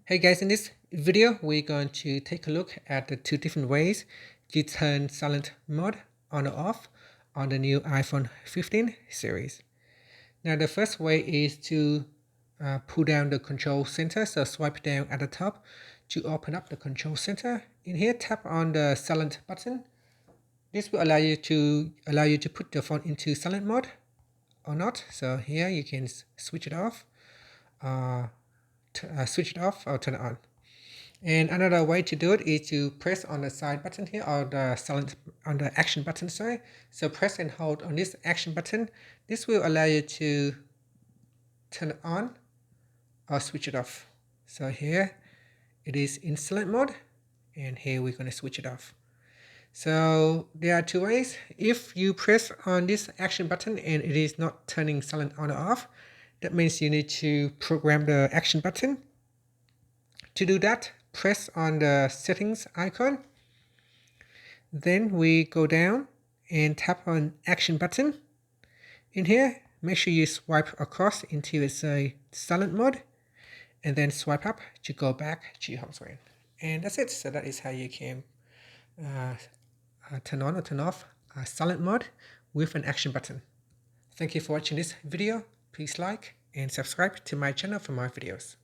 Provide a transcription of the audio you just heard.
Hey guys, in this video, we're going to take a look at the two different ways to turn silent mode on or off on the new iPhone 15 series. Now, the first way is to pull down the control center. So swipe down at the top to open up the control center. In here, tap on the silent button. This will allow you to put the phone into silent mode or not. So here you can switch it off, or turn it on. And another way to do it is to press on the side button here, or on the action button, sorry. So press and hold on this action button. This will allow you to turn it on or switch it off. So here it is in silent mode, and here we're going to switch it off. So there are two ways. If you press on this action button and it is not turning silent on or off, that means you need to program the action button. To do that, press on the settings icon. Then we go down and tap on action button. In here, make sure you swipe across until it's a silent mode, and then swipe up to go back to your home screen. And that's it. So that is how you can turn on or turn off silent mode with an action button. Thank you for watching this video. Please like and subscribe to my channel for more videos.